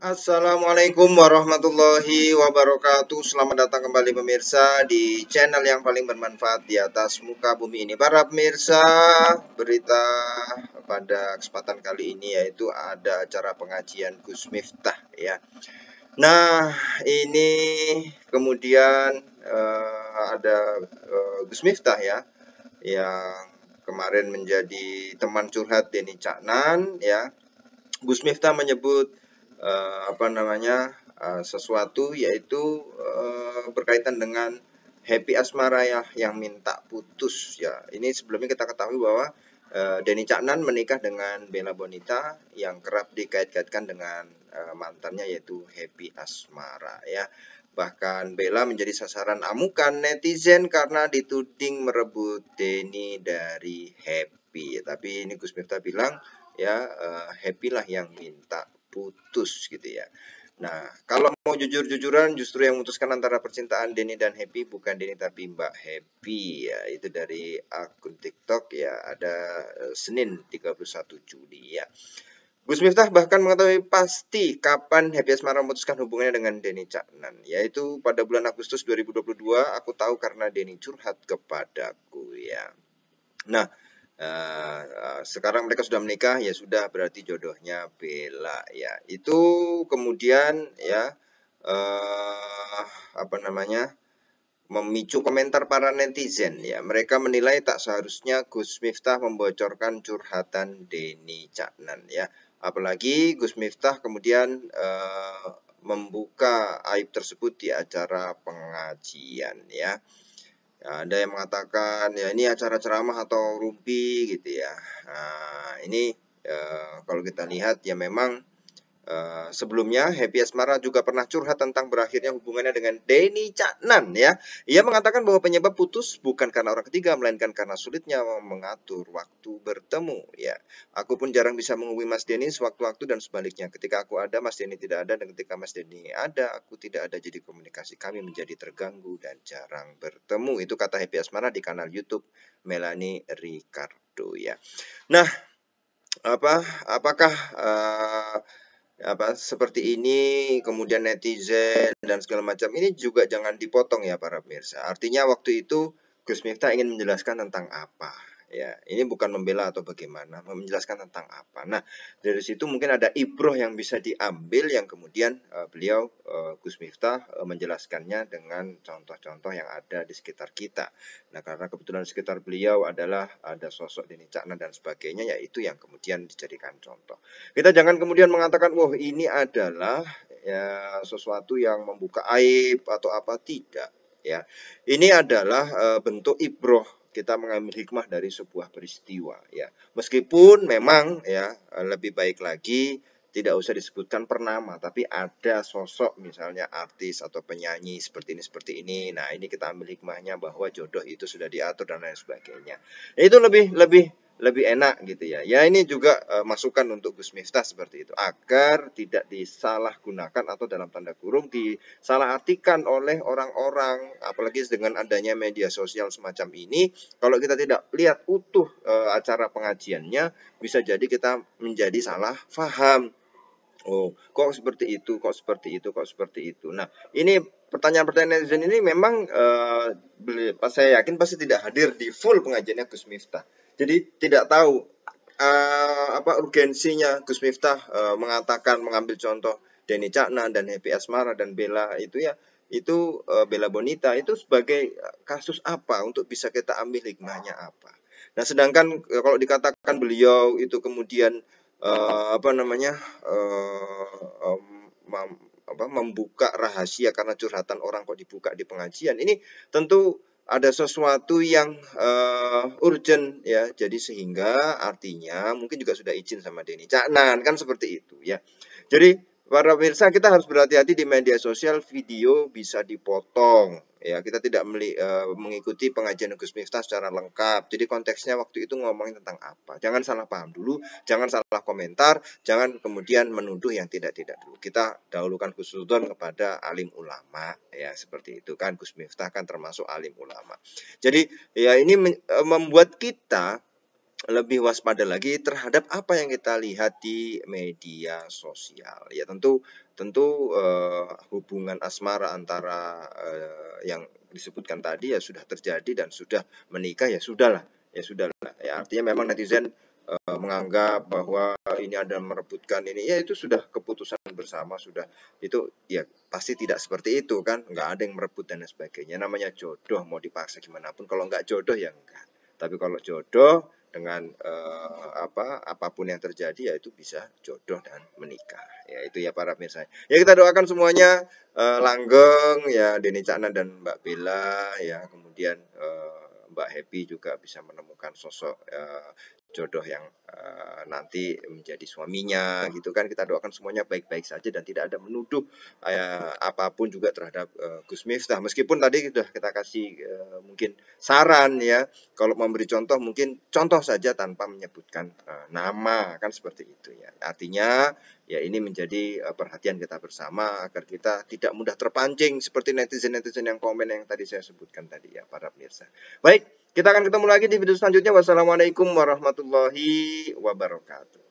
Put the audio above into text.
Assalamualaikum warahmatullahi wabarakatuh. Selamat datang kembali pemirsa di channel yang paling bermanfaat di atas muka bumi ini. Para pemirsa, berita pada kesempatan kali ini yaitu ada acara pengajian Gus Miftah ya. Nah, ini kemudian ada Gus Miftah ya, yang kemarin menjadi teman curhat Denny Caknan ya. Gus Miftah menyebut sesuatu yaitu berkaitan dengan Happy Asmara ya, yang minta putus ya. Ini sebelumnya kita ketahui bahwa Denny Caknan menikah dengan Bella Bonita yang kerap dikait-kaitkan dengan mantannya yaitu Happy Asmara ya. Bahkan Bella menjadi sasaran amukan netizen karena dituding merebut Denny dari Happy. Tapi ini Gus Miftah bilang ya, Happy lah yang minta putus gitu ya. Nah, kalau mau jujur-jujuran justru yang memutuskan antara percintaan Denny dan Happy bukan Denny tapi Mbak Happy ya. Itu dari akun TikTok ya, ada Senin 31 Juli ya. Gus Miftah bahkan mengetahui pasti kapan Happy Asmara memutuskan hubungannya dengan Denny Caknan, yaitu pada bulan Agustus 2022. Aku tahu karena Denny curhat kepadaku ya. Nah, sekarang mereka sudah menikah, ya sudah, berarti jodohnya Bella ya. Itu kemudian ya memicu komentar para netizen ya. Mereka menilai tak seharusnya Gus Miftah membocorkan curhatan Denny Caknan ya. Apalagi Gus Miftah kemudian membuka aib tersebut di acara pengajian ya. Ada yang mengatakan ya ini acara ceramah atau rumpi gitu ya. Nah, ini kalau kita lihat ya memang sebelumnya Happy Asmara juga pernah curhat tentang berakhirnya hubungannya dengan Denny Caknan ya. Ia mengatakan bahwa penyebab putus bukan karena orang ketiga melainkan karena sulitnya mengatur waktu bertemu ya. Aku pun jarang bisa menghubungi Mas Denny sewaktu-waktu dan sebaliknya. Ketika aku ada, Mas Denny tidak ada, dan ketika Mas Denny ada, aku tidak ada. Jadi komunikasi kami menjadi terganggu dan jarang bertemu. Itu kata Happy Asmara di kanal YouTube Melanie Ricardo ya. Nah, apakah seperti ini kemudian netizen dan segala macam ini juga jangan dipotong ya para pemirsa. Artinya waktu itu Gus Miftah ingin menjelaskan tentang apa ya. Ini bukan membela atau bagaimana, menjelaskan tentang apa. Nah, dari situ mungkin ada ibroh yang bisa diambil yang kemudian beliau Gus Miftah menjelaskannya dengan contoh-contoh yang ada di sekitar kita. Nah, karena kebetulan di sekitar beliau adalah ada sosok Denny Caknan dan sebagainya, yaitu yang kemudian dijadikan contoh. Kita jangan kemudian mengatakan, wah ini adalah ya sesuatu yang membuka aib atau apa, tidak ya. Ini adalah bentuk ibroh, kita mengambil hikmah dari sebuah peristiwa ya. Meskipun memang ya lebih baik lagi tidak usah disebutkan per nama, tapi ada sosok misalnya artis atau penyanyi seperti ini. Nah, ini kita ambil hikmahnya bahwa jodoh itu sudah diatur dan lain sebagainya. Itu lebih enak gitu ya. Ya, ini juga masukan untuk Gus Miftah seperti itu, agar tidak disalahgunakan atau dalam tanda kurung disalahartikan oleh orang-orang, apalagi dengan adanya media sosial semacam ini. Kalau kita tidak lihat utuh acara pengajiannya, bisa jadi kita menjadi salah paham. Oh, kok seperti itu, kok seperti itu, kok seperti itu. Nah, ini pertanyaan-pertanyaan netizen ini memang saya yakin pasti tidak hadir di full pengajiannya Gus Miftah. Jadi tidak tahu apa urgensinya Gus Miftah mengatakan, mengambil contoh Denny Caknan dan Happy Asmara dan Bella itu ya, itu Bella Bonita itu sebagai kasus apa, untuk bisa kita ambil hikmahnya apa. Nah, sedangkan kalau dikatakan beliau itu kemudian membuka rahasia karena curhatan orang kok dibuka di pengajian, ini tentu ada sesuatu yang urgent ya. Jadi sehingga artinya mungkin juga sudah izin sama Denny Caknan, kan seperti itu ya. Jadi para pemirsa, kita harus berhati-hati di media sosial, video bisa dipotong ya. Kita tidak mengikuti pengajian Gus Miftah secara lengkap. Jadi konteksnya waktu itu ngomongin tentang apa. Jangan salah paham dulu, jangan salah komentar, jangan kemudian menuduh yang tidak-tidak dulu. Kita dahulukan husnudzon kepada alim ulama ya, seperti itu kan. Gus Miftah kan termasuk alim ulama. Jadi ya ini membuat kita lebih waspada lagi terhadap apa yang kita lihat di media sosial. Ya tentu tentu hubungan asmara antara yang disebutkan tadi ya sudah terjadi dan sudah menikah ya sudahlah, ya sudahlah. Ya artinya memang netizen menganggap bahwa ini ada merebutkan ini, ya itu sudah keputusan bersama, sudah itu ya pasti tidak seperti itu kan, nggak ada yang merebut dan sebagainya. Namanya jodoh, mau dipaksa gimana pun, kalau nggak jodoh ya enggak. Tapi kalau jodoh dengan apapun yang terjadi ya itu bisa jodoh dan menikah. Ya itu ya para pemirsa. Ya kita doakan semuanya langgeng ya, Denny Cakna dan Mbak Bella ya, kemudian Mbak Happy juga bisa menemukan sosok jodoh yang nanti menjadi suaminya gitu kan. Kita doakan semuanya baik-baik saja dan tidak ada menuduh apapun juga terhadap Gus Miftah, meskipun tadi sudah kita kasih mungkin saran ya, kalau memberi contoh mungkin contoh saja tanpa menyebutkan nama kan, seperti itu ya. Artinya ya ini menjadi perhatian kita bersama agar kita tidak mudah terpancing seperti netizen-netizen yang komen yang tadi saya sebutkan tadi ya para pemirsa. Baik, kita akan ketemu lagi di video selanjutnya. Wassalamualaikum warahmatullahi wabarakatuh.